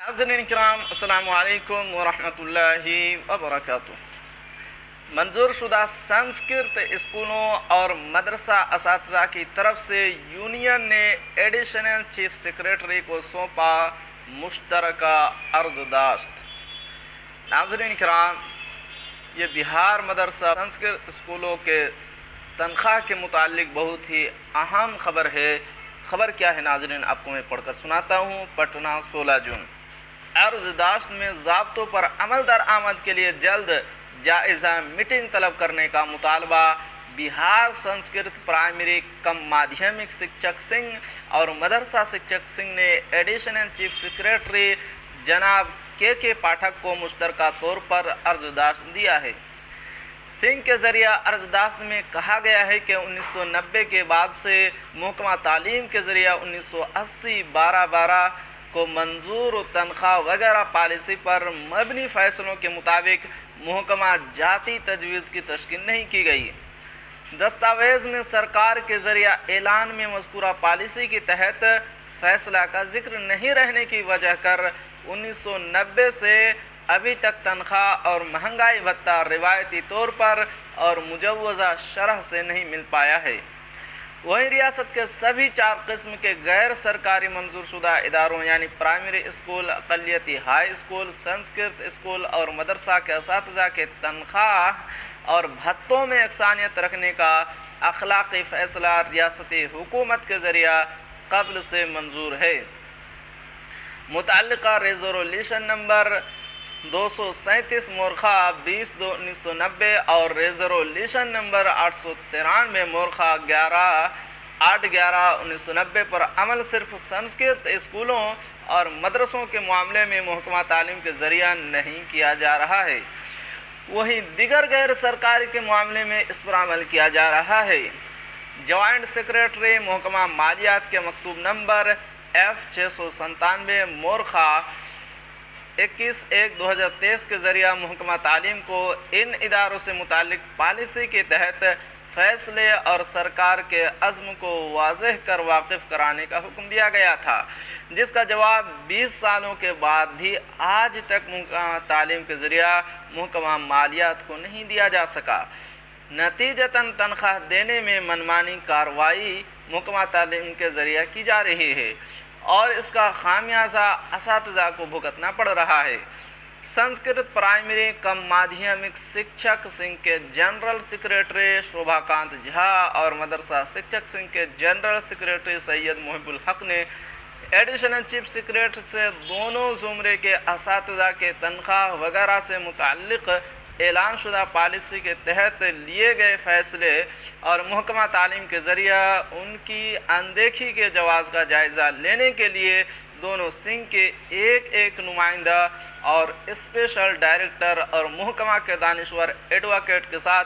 नाज़रीन किराम अस्सलामु अलैकुम वरहमतुल्लाहि वबरकातुह। मंजूर शुदा संस्कृत स्कूलों और मदरसा असातिज़ा की तरफ से यूनियन ने एडिशनल चीफ सेक्रेटरी को सौंपा मुश्तरका अर्ज़दाश्त। नाज़रीन किराम, ये बिहार मदरसा संस्कृत स्कूलों के तनख्वाह के मुतालिक बहुत ही अहम खबर है। खबर क्या है नाज़रीन, आपको मैं पढ़कर सुनाता हूँ। पटना 16 जून। अर्ज़दाश्त में ज़ाब्तों पर अमल दरामद के लिए जल्द जायज़ा मीटिंग तलब करने का मुतालबा। बिहार संस्कृत प्राइमरी कम माध्यमिक शिक्षक सिंह और मदरसा शिक्षक सिंह ने एडिशनल चीफ सेक्रेटरी जनाब के पाठक को मुश्तरका तौर पर अर्ज़दाश्त दिया है। सिंह के ज़रिया अर्ज़दाश्त में कहा गया है कि 1990 के बाद से महकमा तालीम के ज़रिया 1980 12-12 को मंजूर तनख्वाह वगैरह पॉलिसी पर मबनी फ़ैसलों के मुताबिक महकमा जाती तजवीज़ की तश्कील नहीं की गई। दस्तावेज़ में सरकार के ज़रिया ऐलान में मज़कूरा पॉलिसी के तहत फ़ैसला का जिक्र नहीं रहने की वजह कर 1990 से अभी तक तनख्वाह और महंगाई भत्ता रिवायती तौर पर और मुजव्वज़ा शरह से नहीं मिल पाया है। वहीं रियासत के सभी 4 किस्म के गैर सरकारी मंजूर शुदा इदारों यानी प्राइमरी स्कूल, अक़लियती हाई स्कूल, संस्कृत स्कूल और मदरसा के असातिज़ा के तनख्वाह और भत्तों में यकसानियत रखने का अखलाक़ी फ़ैसला रियासती हुकूमत के ज़रिया क़ब्ल से मंजूर है। मुतअल्लिक़ा रेज़ोल्यूशन नंबर 237 मोरखा 20/2/1990 और रेज़ोल्यूशन नंबर 893 मोरखा 8/11/1990 पर अमल सिर्फ संस्कृत स्कूलों और मदरसों के मामले में महकमा तालीम के ज़रिया नहीं किया जा रहा है। वहीं दीगर गैर सरकारी के मामले में इस पर अमल किया जा रहा है। जॉइंट सेक्रेटरी महकमा मालियात के मकतूब नंबर F697 मोरखा 21/1/2023 के ज़रिया महकमा तालीम को इन इदारों से मुतालिक पॉलिसी के तहत फ़ैसले और सरकार के अज़्म को वाज़ेह कर वाकिफ़ कराने का हुक्म दिया गया था, जिसका जवाब 20 सालों के बाद भी आज तक महकमा तालीम के ज़रिया महकमा मालियात को नहीं दिया जा सका। नतीजतन तनख्वाह देने में मनमानी कार्रवाई महकमा तालीम के ज़रिया की जा रही है और इसका खामियाजा असातिज़ा को भुगतना पड़ रहा है। संस्कृत प्राइमरी कम माध्यमिक शिक्षक सिंह के जनरल सेक्रेटरी शोभाकांत झा और मदरसा शिक्षक सिंह के जनरल सेक्रेटरी सैयद मुहिबुल हक ने एडिशनल चीफ सेक्रेटरी से दोनों ज़ुमरे के असातिज़ा के तनख्वाह वगैरह से मुताल्लिक़ ऐलान शुदा पॉलिसी के तहत लिए गए फ़ैसले और महकमा तालीम के ज़रिया उनकी अनदेखी के जवाज़ का जायज़ा लेने के लिए दोनों सिंह के एक नुमाइंदा और स्पेशल डायरेक्टर और महकमा के दानिश्वर एडवोकेट के साथ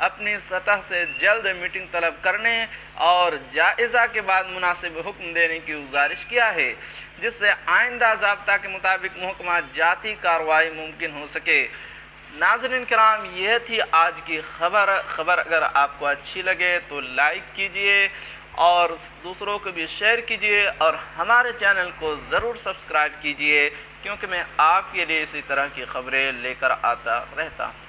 अपनी सतह से जल्द मीटिंग तलब करने और जायज़ा के बाद मुनासिब हुक्म देने की गुजारिश किया है, जिससे आइंदा ज़ाब्ता के मुताबिक महकमा जाती कार्रवाई मुमकिन हो सके। नाज़रीन किराम, यह थी आज की खबर अगर आपको अच्छी लगे तो लाइक कीजिए और दूसरों को भी शेयर कीजिए और हमारे चैनल को ज़रूर सब्सक्राइब कीजिए, क्योंकि मैं आपके लिए इसी तरह की खबरें लेकर आता रहता हूँ।